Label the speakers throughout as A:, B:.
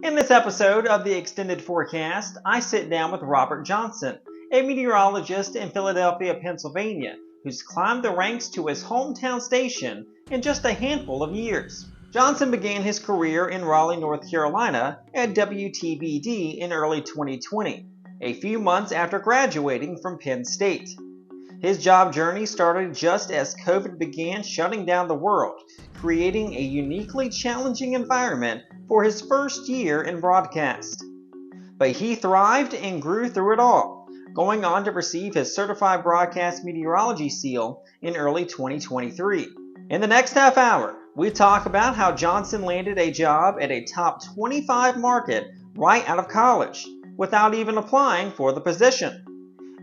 A: In this episode of the Extended Forecast, I sit down with Robert Johnson, a meteorologist in Philadelphia, Pennsylvania, who's climbed the ranks to his hometown station in just a handful of years. Johnson began his career in Raleigh, North Carolina at WTVD in early 2020, a few months after graduating from Penn State. His job journey started just as COVID began shutting down the world, creating a uniquely challenging environment for his first year in broadcast. But he thrived and grew through it all, going on to receive his Certified Broadcast Meteorology Seal in early 2023. In the next half hour, we talk about how Johnson landed a job at a top 25 market right out of college, without even applying for the position,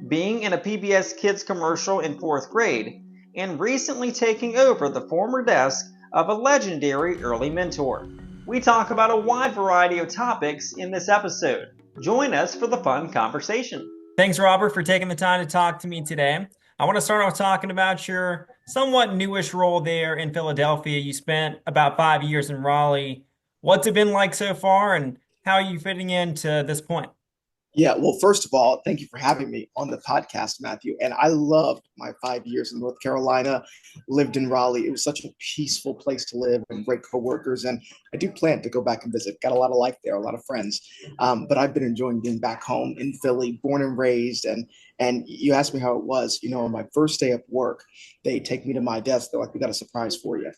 A: being in a PBS Kids commercial in 4th grade, and recently taking over the former desk of a legendary early mentor. We talk about a wide variety of topics in this episode. Join us for the fun conversation.
B: Thanks, Robert, for taking the time to talk to me today. I want to start off talking about your somewhat newish role there in Philadelphia. You spent about 5 years in Raleigh. What's it been like so far, and how are you fitting into this point?
C: Yeah, well, first of all, thank you for having me on the podcast, Matthew. And I loved my 5 years in North Carolina, lived in Raleigh. It was such a peaceful place to live and great coworkers. And I do plan to go back and visit. Got a lot of life there, a lot of friends. But I've been enjoying being back home in Philly, born and raised. And you asked me how it was. On my first day of work, they take me to my desk. They're like, "We got a surprise for you."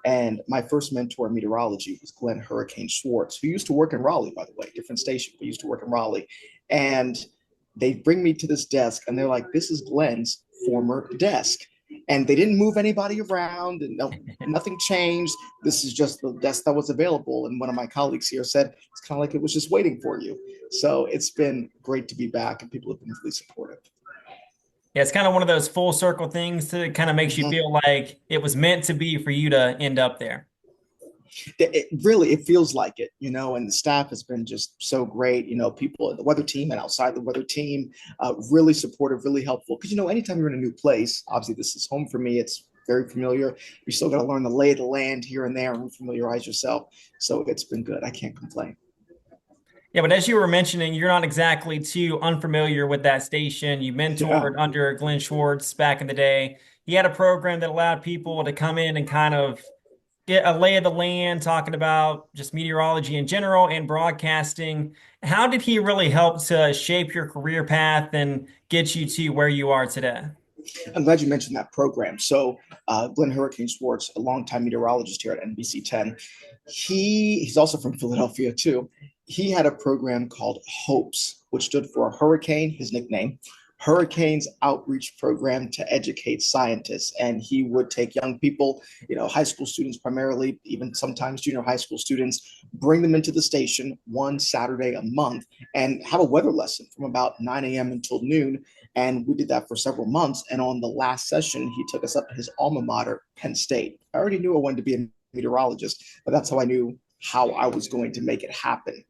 C: And my first mentor in meteorology was Glenn Hurricane Schwartz, who used to work in Raleigh, by the way, different station, but used to work in Raleigh. And they bring me to this desk and they're like, "This is Glenn's former desk." And they didn't move anybody around and nothing changed. This is just the desk that was available. And one of my colleagues here said, it's kind of like it was just waiting for you. So it's been great to be back and people have been really supportive.
B: Yeah, it's kind of one of those full circle things that kind of makes you
C: Mhm.
B: feel like it was meant to be for you to end up there.
C: It feels like it, and the staff has been just so great. People in the weather team and outside the weather team, really supportive, really helpful. Because, anytime you're in a new place, obviously this is home for me. It's very familiar. You still got to learn the lay of the land here and there and familiarize yourself. So it's been good. I can't complain.
B: Yeah, but as you were mentioning, you're not exactly too unfamiliar with that station. You
C: Yeah.
B: mentored under Glenn Schwartz back in the day. He had a program that allowed people to come in and kind of get a lay of the land, talking about just meteorology in general and broadcasting. How did he really help to shape your career path and get you to where you are today?
C: I'm glad you mentioned that program. So, Glenn Hurricane Schwartz, a longtime meteorologist here at NBC 10, he's also from Philadelphia too. He had a program called HOPES, which stood for Hurricane, his nickname, Hurricanes Outreach Program to Educate Scientists. And he would take young people, high school students primarily, even sometimes junior high school students, bring them into the station one Saturday a month and have a weather lesson from about 9 a.m. until noon. And we did that for several months. And on the last session, he took us up to his alma mater, Penn State. I already knew I wanted to be a meteorologist, but that's how I knew how I was going to make it happen.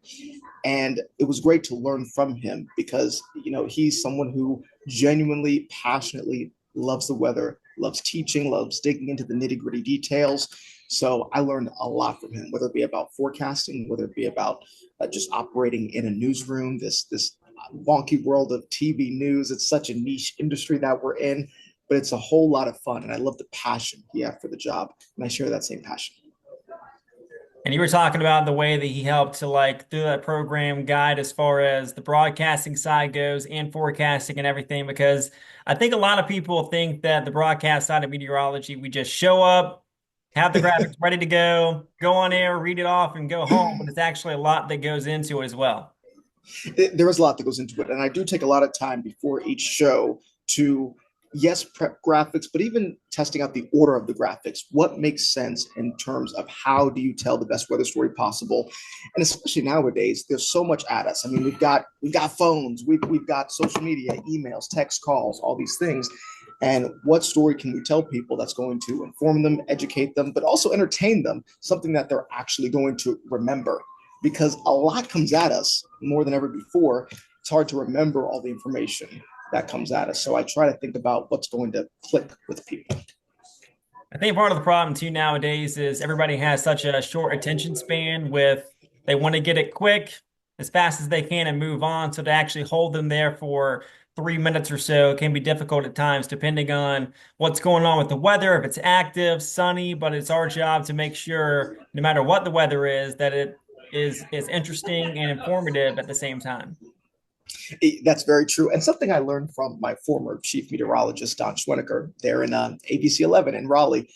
C: And it was great to learn from him because, he's someone who genuinely, passionately loves the weather, loves teaching, loves digging into the nitty gritty details. So I learned a lot from him, whether it be about forecasting, whether it be about just operating in a newsroom, this wonky world of TV news. It's such a niche industry that we're in, but it's a whole lot of fun. And I love the passion he had for the job. And I share that same passion.
B: And you were talking about the way that he helped to like through that program guide as far as the broadcasting side goes and forecasting and everything, because I think a lot of people think that the broadcast side of meteorology, we just show up, have the graphics ready to go on air, read it off and go home. But it's actually a lot that goes into it as well.
C: There is a lot that goes into it. And I do take a lot of time before each show to, yes, prep graphics, but even testing out the order of the graphics. What makes sense in terms of how do you tell the best weather story possible? And especially nowadays, there's so much at us. I mean, we've got phones, we've got social media, emails, text calls, all these things. And what story can we tell people that's going to inform them, educate them, but also entertain them, something that they're actually going to remember? Because a lot comes at us more than ever before. It's hard to remember all the information that comes at us. So I try to think about what's going to click with people.
B: I think part of the problem too nowadays is everybody has such a short attention span with they want to get it quick as fast as they can and move on. So to actually hold them there for 3 minutes or so can be difficult at times, depending on what's going on with the weather, if it's active, sunny, but it's our job to make sure, no matter what the weather is, that it is interesting and informative at the same time.
C: That's very true. And something I learned from my former chief meteorologist, Don Schwenniker, there in ABC 11 in Raleigh,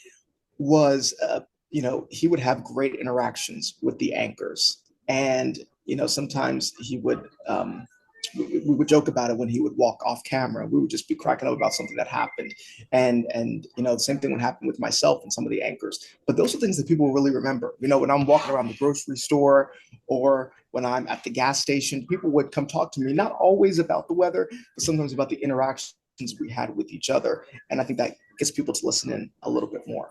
C: was, he would have great interactions with the anchors. And, sometimes he would, we would joke about it when he would walk off camera. We would just be cracking up about something that happened. And the same thing would happen with myself and some of the anchors. But those are things that people really remember. When I'm walking around the grocery store or when I'm at the gas station, people would come talk to me, not always about the weather, but sometimes about the interactions we had with each other. And I think that gets people to listen in a little bit more.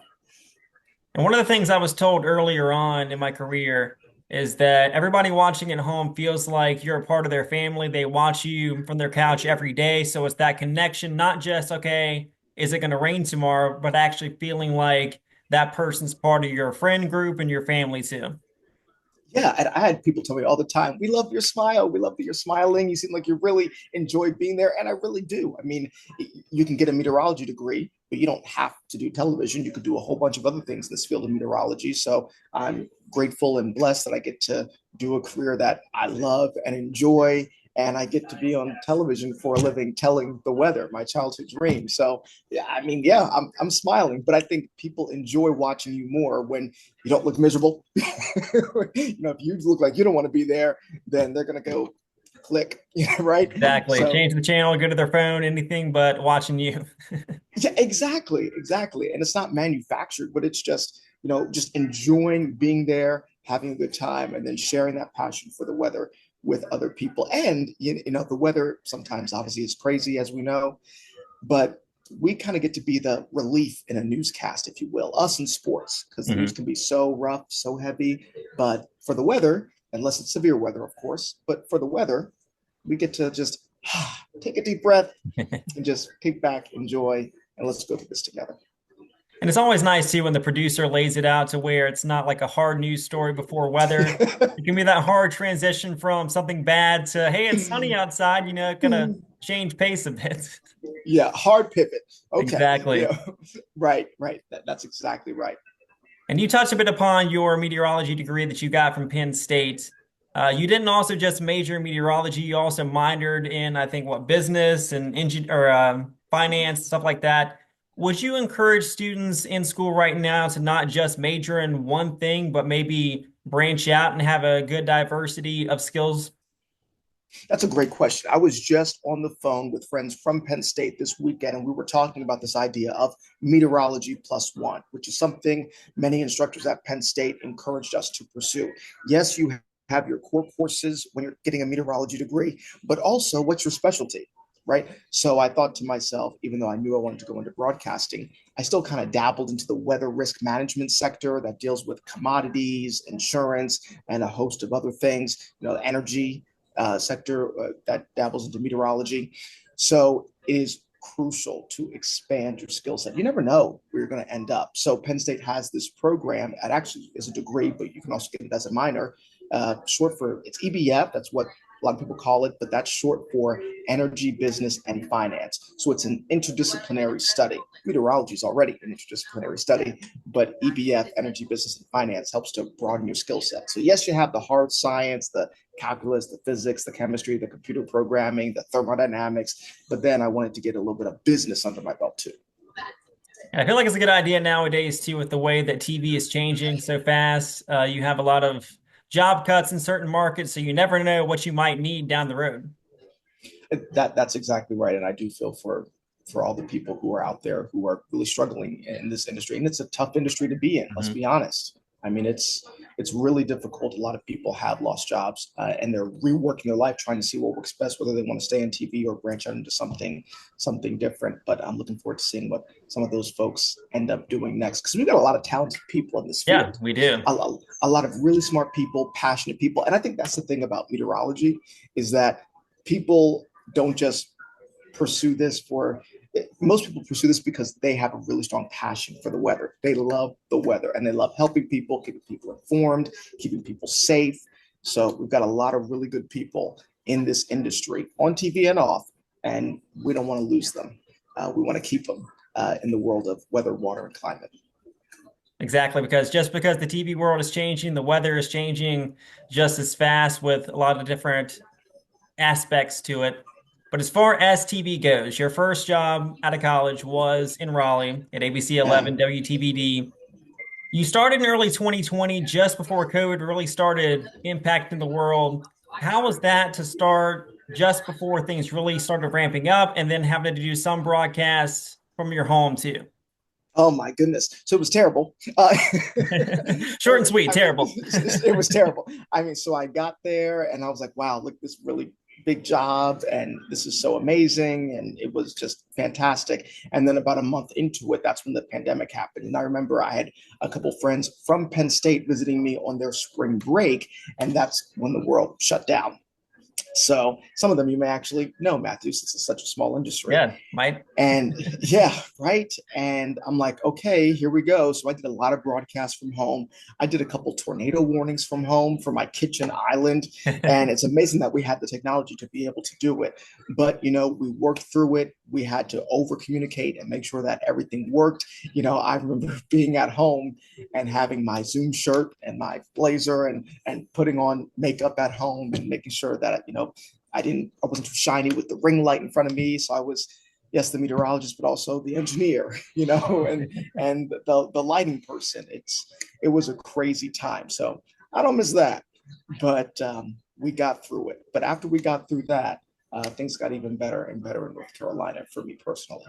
B: And one of the things I was told earlier on in my career is that everybody watching at home feels like you're a part of their family. They watch you from their couch every day. So it's that connection, not just, okay, is it going to rain tomorrow, but actually feeling like that person's part of your friend group and your family too.
C: Yeah, and I had people tell me all the time, we love your smile. We love that you're smiling. You seem like you really enjoy being there. And I really do. I mean, you can get a meteorology degree, but you don't have to do television. You could do a whole bunch of other things in this field of meteorology. So I'm grateful and blessed that I get to do a career that I love and enjoy. And I get to be on television for a living, telling the weather, my childhood dream. So, I'm smiling, but I think people enjoy watching you more when you don't look miserable. If you look like you don't want to be there, then they're going to go click, right?
B: Exactly.
C: So,
B: change the channel, go to their phone, anything but watching you.
C: yeah, exactly. And it's not manufactured, but it's just, just enjoying being there, having a good time, and then sharing that passion for the weather with other people. And the weather sometimes obviously is crazy, as we know, but we kind of get to be the relief in a newscast, if you will, us in sports, because the news can be so rough, so heavy. But for the weather, unless it's severe weather, of course, but for the weather, we get to just take a deep breath and just kick back, enjoy, and let's go through this together.
B: And it's always nice too when the producer lays it out to where it's not like a hard news story before weather. It can be that hard transition from something bad to, hey, it's sunny outside, gonna change pace a bit.
C: Yeah, hard pivot. Okay.
B: Exactly.
C: Right. That's exactly right.
B: And you touched a bit upon your meteorology degree that you got from Penn State. You didn't also just major in meteorology, you also minored in, I think, business and finance, stuff like that. Would you encourage students in school right now to not just major in one thing, but maybe branch out and have a good diversity of skills?
C: That's a great question. I was just on the phone with friends from Penn State this weekend, and we were talking about this idea of meteorology plus one, which is something many instructors at Penn State encouraged us to pursue. Yes, you have your core courses when you're getting a meteorology degree, but also what's your specialty? Right. So I thought to myself, even though I knew I wanted to go into broadcasting, I still kind of dabbled into the weather risk management sector that deals with commodities, insurance, and a host of other things, energy sector that dabbles into meteorology. So it is crucial to expand your skill set. You never know where you're going to end up. So Penn State has this program that actually is a degree, but you can also get it as a minor, short for, it's EBF. That's what a lot of people call it, but that's short for energy, business, and finance. So it's an interdisciplinary study. Meteorology is already an interdisciplinary study, but EBF, energy, business, and finance, helps to broaden your skill set. So yes, you have the hard science, the calculus, the physics, the chemistry, the computer programming, the thermodynamics, but then I wanted to get a little bit of business under my belt too.
B: I feel like it's a good idea nowadays too, with the way that TV is changing so fast. You have a lot of job cuts in certain markets, so you never know what you might need down the road.
C: That's exactly right. And I do feel for all the people who are out there who are really struggling in this industry. And it's a tough industry to be in, let's be honest. I mean, it's really difficult. A lot of people have lost jobs and they're reworking their life, trying to see what works best, whether they want to stay in TV or branch out into something different. But I'm looking forward to seeing what some of those folks end up doing next, because we've got a lot of talented people in this field.
B: Yeah, we do.
C: A lot of really smart people, passionate people. And I think that's the thing about meteorology, is that people don't just pursue this for, most people pursue this because they have a really strong passion for the weather. They love the weather and they love helping people, keeping people informed, keeping people safe. So we've got a lot of really good people in this industry, on TV and off, and we don't want to lose them. We want to keep them in the world of weather, water, and climate.
B: Exactly, because just because the TV world is changing, the weather is changing just as fast with a lot of different aspects to it. But as far as TV goes, your first job out of college was in Raleigh at ABC 11 WTVD. You started in early 2020, just before COVID really started impacting the world. How was that to start just before things really started ramping up and then having to do some broadcasts from your home too?
C: Oh my goodness. So it was terrible.
B: Short and sweet,
C: I mean,
B: terrible.
C: it was terrible. I mean, so I got there and I was like, wow, look, this really big job and this is so amazing. And it was just fantastic. And then about a month into it, that's when the pandemic happened. And I remember I had a couple friends from Penn State visiting me on their spring break. And that's when the world shut down. So some of them you may actually know, Matthew, since it's such a small industry.
B: Yeah, might.
C: And yeah, right. And I'm like, okay, here we go. So I did a lot of broadcasts from home. I did a couple tornado warnings from home for my kitchen island. And it's amazing that we had the technology to be able to do it. But, you know, we worked through it. We had to over communicate and make sure that everything worked. You know, I remember being at home and having my Zoom shirt and my blazer and putting on makeup at home and making sure that, you know, I wasn't too shiny with the ring light in front of me. So I was, yes, the meteorologist, but also the engineer, you know, and the lighting person. It was a crazy time. So I don't miss that, but we got through it. But after we got through that, things got even better and better in North Carolina for me personally.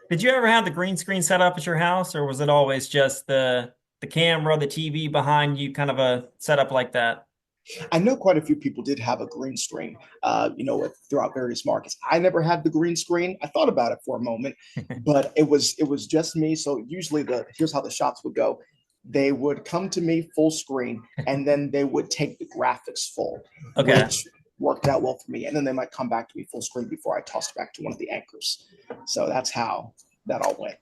B: Did you ever have the green screen set up at your house, or was it always just the camera, the TV behind you, kind of a setup like that?
C: I know quite a few people did have a green screen, you know, throughout various markets. I never had the green screen. I thought about it for a moment, but it was just me. So usually here's how the shots would go. They would come to me full screen, and then they would take the graphics full,
B: Okay.
C: which worked out well for me. And then they might come back to me full screen before I tossed back to one of the anchors. So that's how that all went.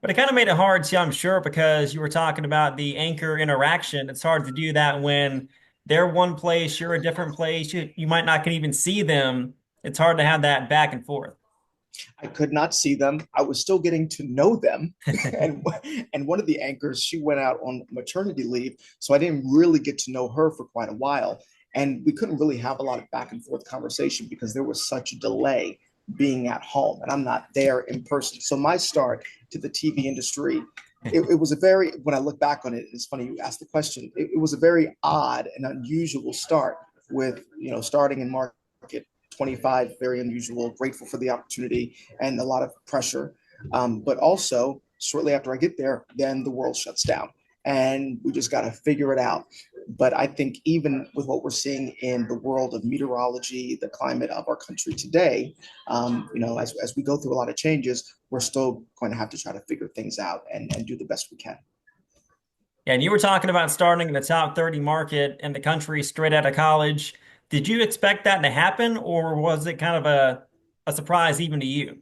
B: But it kind of made it hard too, I'm sure, because you were talking about the anchor interaction. It's hard to do that when they're one place, you're a different place. You might not can even see them. It's hard to have that back and forth.
C: I could not see them. I was still getting to know them. and one of the anchors, she went out on maternity leave. So I didn't really get to know her for quite a while. And we couldn't really have a lot of back and forth conversation because there was such a delay being at home and I'm not there in person. So my start to the TV industry, it was a very, when I look back on it, it's funny you asked the question, it was a very odd and unusual start with, you know, starting in market 25, very unusual, grateful for the opportunity and a lot of pressure. But also shortly after I get there, then the world shuts down and we just got to figure it out. But I think even with what we're seeing in the world of meteorology, the climate of our country today, you know, as we go through a lot of changes, we're still going to have to try to figure things out and do the best we can.
B: Yeah, and you were talking about starting in the top 30 market in the country straight out of college. Did you expect that to happen, or was it kind of a surprise even to you?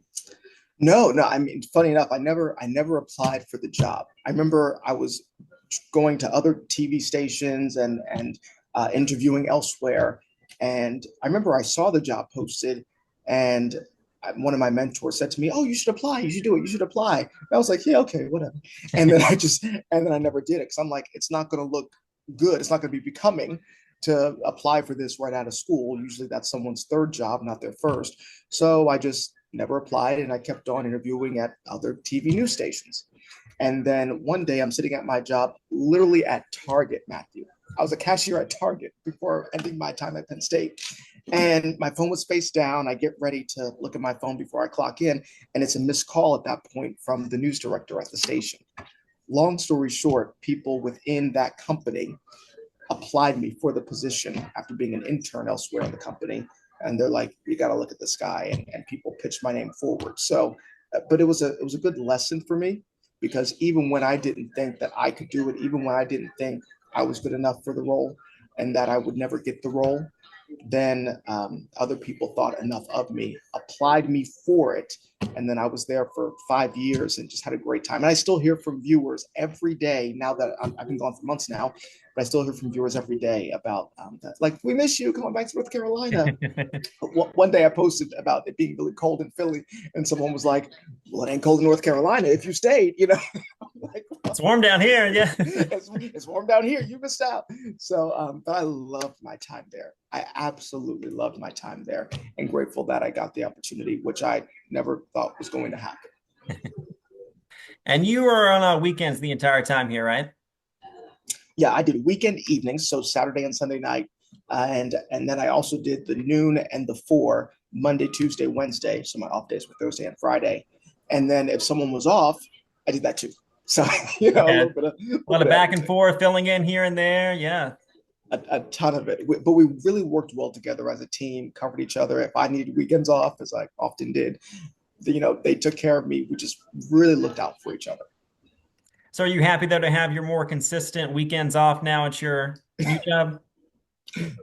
C: No. I mean, funny enough, I never applied for the job. I remember I was going to other TV stations and interviewing elsewhere. And I remember I saw the job posted and one of my mentors said to me, "Oh, you should apply. You should do it. You should apply." And I was like, "Yeah, okay, whatever." And then I never did it because I'm like, it's not going to look good. It's not going to be becoming to apply for this right out of school. Usually that's someone's third job, not their first. So I just never applied and I kept on interviewing at other TV news stations. And then one day I'm sitting at my job, literally at Target, Matthew. I was a cashier at Target before ending my time at Penn State. And my phone was face down. I get ready to look at my phone before I clock in. And it's a missed call at that point from the news director at the station. Long story short, people within that company applied me for the position after being an intern elsewhere in the company. And they're like, "You got to look at this guy." And people pitched my name forward. So, but it was a good lesson for me. Because even when I didn't think that I could do it, even when I didn't think I was good enough for the role and that I would never get the role, then other people thought enough of me, applied me for it. And then I was there for 5 years and just had a great time. And I still hear from viewers every day now that I've been gone for months now. but I still hear from viewers every day about that. Like, we miss you. Come on back to North Carolina. One day I posted about it being really cold in Philly, and someone was like, well, it ain't cold in North Carolina if you stayed, Like, well,
B: It's warm down here. Yeah.
C: it's warm down here. You missed out. So, but I loved my time there. I absolutely loved my time there, and grateful that I got the opportunity, which I never thought was going to happen.
B: And you were on weekends the entire time here, right?
C: Yeah, I did weekend evenings, so Saturday and Sunday night, and then I also did the noon and the 4 Monday, Tuesday, Wednesday. So my off days were Thursday and Friday, and then if someone was off, I did that too. So
B: Okay.
C: a
B: lot of back and forth, filling in here and there. Yeah,
C: a ton of it. But we really worked well together as a team, covered each other. If I needed weekends off, as I often did, they took care of me. We just really looked out for each other.
B: So are you happy though to have your more consistent weekends off now at your new job?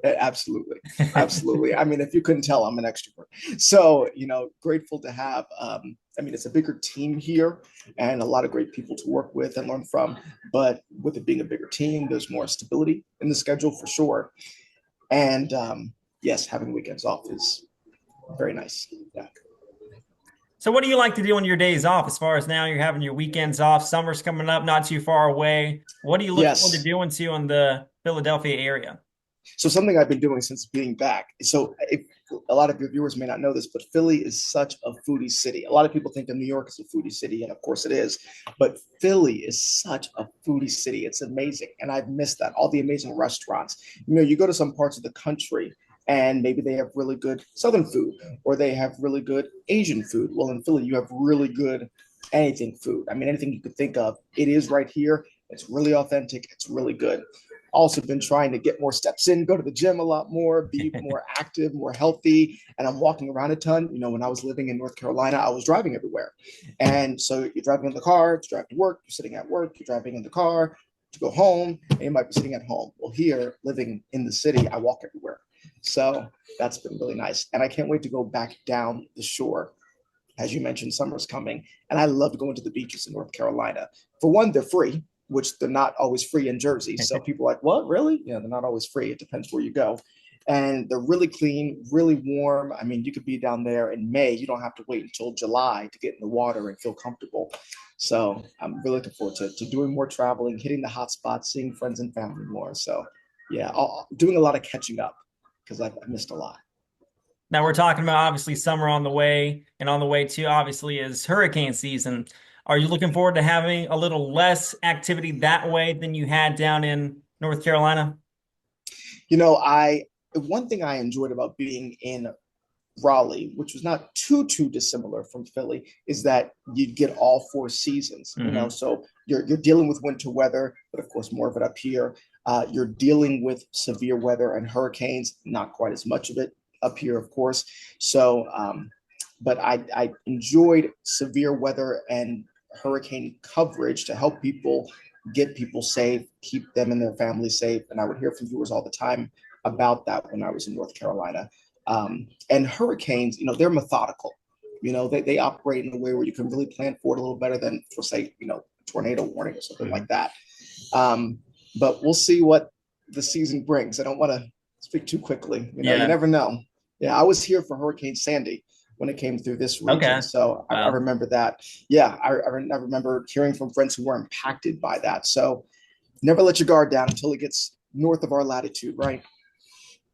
C: Absolutely. Absolutely. I mean, if you couldn't tell, I'm an extrovert. So, grateful to have, it's a bigger team here and a lot of great people to work with and learn from. But with it being a bigger team, there's more stability in the schedule for sure. And yes, having weekends off is very nice. Yeah.
B: So what do you like to do on your days off? As far as now you're having your weekends off, summer's coming up, not too far away. What do you look forward to doing to in the Philadelphia area?
C: So something I've been doing since being back. So if a lot of your viewers may not know this, but Philly is such a foodie city. A lot of people think of New York as a foodie city, and of course it is. But Philly is such a foodie city. It's amazing. And I've missed that. All the amazing restaurants. You go to some parts of the country and maybe they have really good Southern food or they have really good Asian food. Well, in Philly, you have really good anything food. I mean, anything you could think of, it is right here. It's really authentic. It's really good. Also been trying to get more steps in, go to the gym a lot more, be more active, more healthy. And I'm walking around a ton. When I was living in North Carolina, I was driving everywhere. And so you're driving in the car to drive to work, you're sitting at work, you're driving in the car to go home, and you might be sitting at home. Well, here, living in the city, I walk everywhere. So that's been really nice. And I can't wait to go back down the shore. As you mentioned, summer's coming. And I love going to the beaches in North Carolina. For one, they're free, which they're not always free in Jersey. So people are like, what, really? Yeah, they're not always free. It depends where you go. And they're really clean, really warm. I mean, you could be down there in May. You don't have to wait until July to get in the water and feel comfortable. So I'm really looking forward to doing more traveling, hitting the hot spots, seeing friends and family more. So yeah, doing a lot of catching up because I've missed a lot.
B: Now we're talking about obviously summer on the way, and on the way too, obviously, is hurricane season. Are you looking forward to having a little less activity that way than you had down in North Carolina?
C: One thing I enjoyed about being in Raleigh, which was not too dissimilar from Philly, is that you get all 4 seasons.
B: Mm-hmm.
C: So you're dealing with winter weather, but of course more of it up here. You're dealing with severe weather and hurricanes, not quite as much of it up here, of course. So, but I enjoyed severe weather and hurricane coverage to help people, get people safe, keep them and their families safe. And I would hear from viewers all the time about that when I was in North Carolina. And hurricanes, they're methodical. They operate in a way where you can really plan for it a little better than, for say, tornado warning or something like that. But we'll see what the season brings. I don't want to speak too quickly. You never know. Yeah, I was here for Hurricane Sandy when it came through this region.
B: Okay.
C: So wow. I remember that. Yeah, I remember hearing from friends who were impacted by that. So never let your guard down until it gets north of our latitude, right?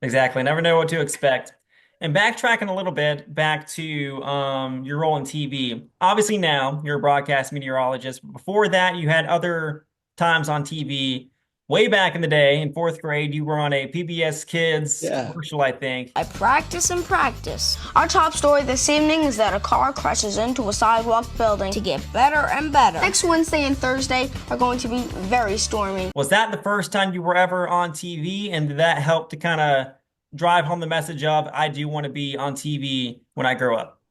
B: Exactly. Never know what to expect. And backtracking a little bit back to your role in TV. Obviously now you're a broadcast meteorologist. Before that, you had other times on TV. Way back in the day, in 4th grade, you were on a PBS Kids commercial, I think.
D: I practice and practice. Our top story this evening is that a car crashes into a sidewalk building to get better and better. Next Wednesday and Thursday are going to be very stormy.
B: Was that the first time you were ever on TV? And did that help to kind of drive home the message of, I do want to be on TV when I grow up?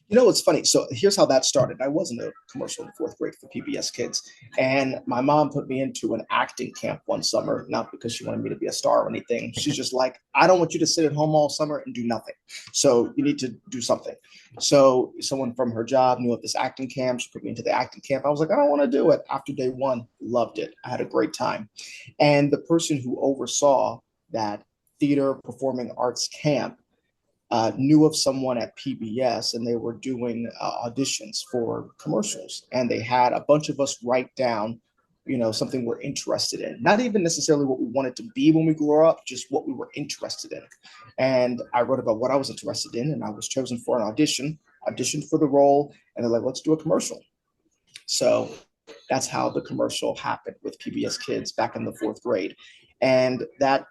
C: You know, what's funny. So here's how that started. I was in a commercial in fourth grade for PBS Kids, and my mom put me into an acting camp one summer, not because she wanted me to be a star or anything. She's just like, I don't want you to sit at home all summer and do nothing. So you need to do something. So someone from her job knew of this acting camp. She put me into the acting camp. I was like, I don't want to do it. After day one, loved it. I had a great time. And the person who oversaw that theater performing arts camp knew of someone at PBS, and they were doing auditions for commercials, and they had a bunch of us write down, something we're interested in, not even necessarily what we wanted to be when we grew up, just what we were interested in. And I wrote about what I was interested in, and I was chosen for an auditioned for the role, and they're like, let's do a commercial. So that's how the commercial happened with PBS Kids back in the fourth grade. And that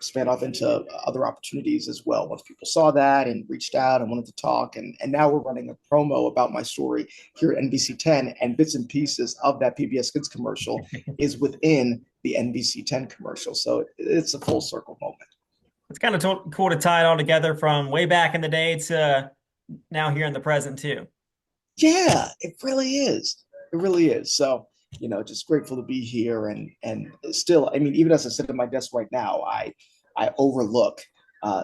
C: span off into other opportunities as well. Once people saw that and reached out and wanted to talk, and now we're running a promo about my story here at NBC 10, and bits and pieces of that PBS Kids commercial is within the NBC 10 commercial. So it's a full circle moment.
B: It's kind of cool to tie it all together from way back in the day to now here in the present too.
C: Yeah, it really is. It really is. So, just grateful to be here, and still, I mean, even as I sit at my desk right now, I overlook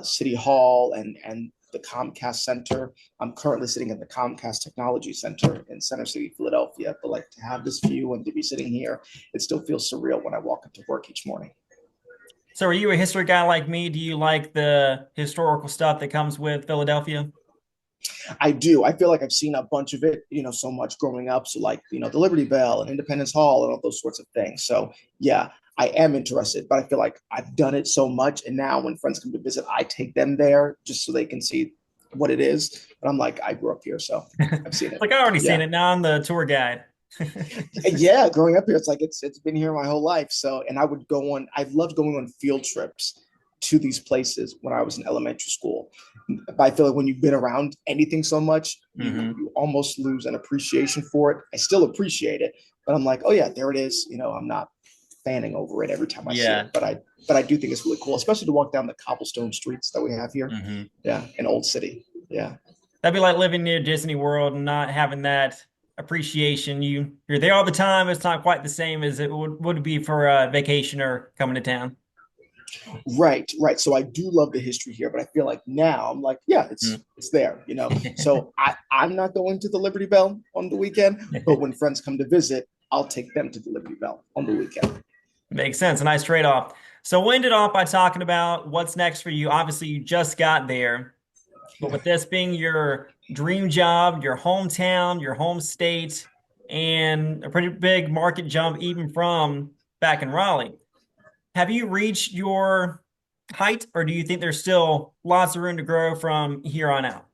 C: City Hall and the Comcast Center. I'm currently sitting at the Comcast Technology Center in Center City, Philadelphia. But like, to have this view and to be sitting here, it still feels surreal when I walk into work each morning.
B: So are you a history guy like me? Do you like the historical stuff that comes with Philadelphia?
C: I do. I feel like I've seen a bunch of it, so much growing up. So like, the Liberty Bell and Independence Hall and all those sorts of things. So yeah, I am interested, but I feel like I've done it so much. And now when friends come to visit, I take them there just so they can see what it is. But I'm like, I grew up here, so I've seen it.
B: Like, I already seen it. Now I'm the tour guide.
C: Yeah, growing up here, it's like it's been here my whole life. So, and I loved going on field trips to these places when I was in elementary school. But I feel like when you've been around anything so much, you almost lose an appreciation for it. I still appreciate it, but I'm like, oh yeah, there it is. I'm not fanning over it every time I see it, but I do think it's really cool, especially to walk down the cobblestone streets that we have here. Yeah, in Old City. Yeah,
B: that'd be like living near Disney World and not having that appreciation. You're there all the time. It's not quite the same as it would be for a vacation or coming to town.
C: Right. So I do love the history here, but I feel like now I'm like, yeah, it's there, So I'm not going to the Liberty Bell on the weekend, but when friends come to visit, I'll take them to the Liberty Bell on the weekend.
B: Makes sense. A nice trade-off. So we'll end it off by talking about what's next for you. Obviously, you just got there, but with this being your dream job, your hometown, your home state, and a pretty big market jump even from back in Raleigh, have you reached your height, or do you think there's still lots of room to grow from here on out?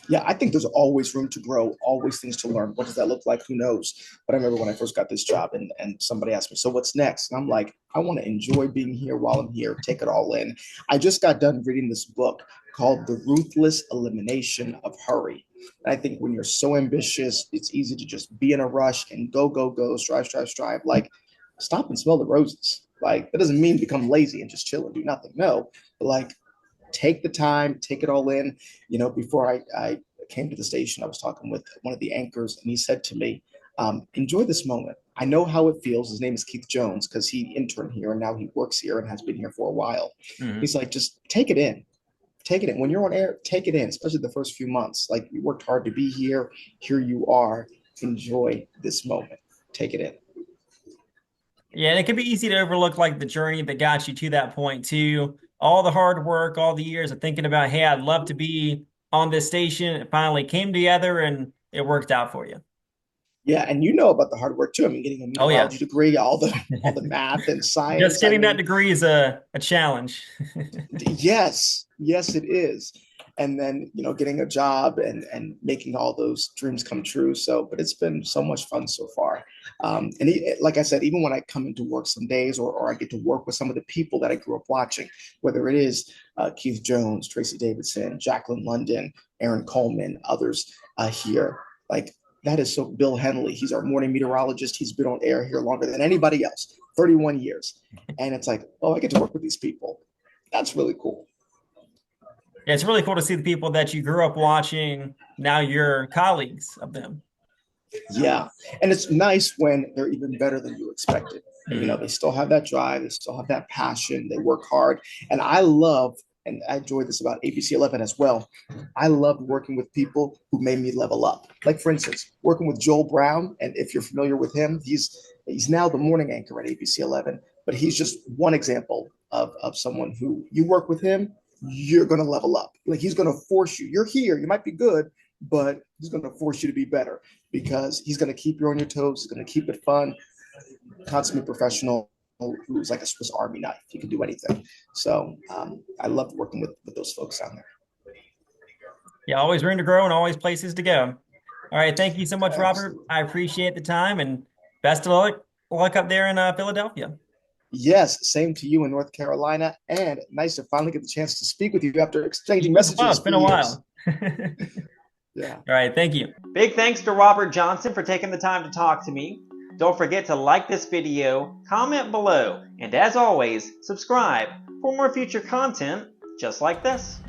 C: Yeah, I think there's always room to grow, always things to learn. What does that look like? Who knows? But I remember when I first got this job and somebody asked me, so what's next? And I'm like, I want to enjoy being here while I'm here, take it all in. I just got done reading this book called The Ruthless Elimination of Hurry. And I think when you're so ambitious, it's easy to just be in a rush and go, strive. Like, stop and smell the roses. Like, that doesn't mean become lazy and just chill and do nothing. No, but like, take the time, take it all in. Before I came to the station, I was talking with one of the anchors, and he said to me, enjoy this moment. I know how it feels. His name is Keith Jones, because he interned here and now he works here and has been here for a while. He's like, just take it in. Take it in. When you're on air, take it in, especially the first few months. Like, you worked hard to be here. Here you are. Enjoy this moment. Take it in.
B: Yeah, and it can be easy to overlook like the journey that got you to that point too. All the hard work, all the years of thinking about, hey, I'd love to be on this station. It finally came together and it worked out for you.
C: Yeah, and about the hard work too. I mean, getting a meteorology degree, all the math and science.
B: Just getting that degree is a challenge.
C: Yes, it is. And then, getting a job and making all those dreams come true. So, but it's been so much fun so far. Like I said, even when I come into work some days or I get to work with some of the people that I grew up watching, whether it is Keith Jones, Tracy Davidson, Jacqueline London, Aaron Coleman, others here, like, that is so. Bill Henley, he's our morning meteorologist. He's been on air here longer than anybody else, 31 years. And it's like, oh, I get to work with these people. That's really cool.
B: Yeah, it's really cool to see the people that you grew up watching now you're colleagues of them.
C: Yeah. And it's nice when they're even better than you expected. You know, they still have that drive, they still have that passion, they work hard. And I love, and I enjoy this about ABC 11 as well. I love working with people who made me level up. Like, for instance, working with Joel Brown. And if you're familiar with him, he's now the morning anchor at ABC 11, but he's just one example of someone who you work with him, you're going to level up. Like, he's going to force you. You're here, you might be good, but he's going to force you to be better because he's going to keep you on your toes. He's going to keep it fun, consummate professional who's like a Swiss Army knife. He can do anything. So I love working with those folks down there.
B: Yeah, always room to grow and always places to go. All right, thank you so much, Robert. I appreciate the time and best of luck up there in Philadelphia.
C: Yes, same to you in North Carolina, and nice to finally get the chance to speak with you after exchanging messages.
B: It's been a while.
C: Yeah.
B: All right, thank you.
A: Big thanks to Robert Johnson for taking the time to talk to me. Don't forget to like this video, comment below, and as always, subscribe for more future content just like this.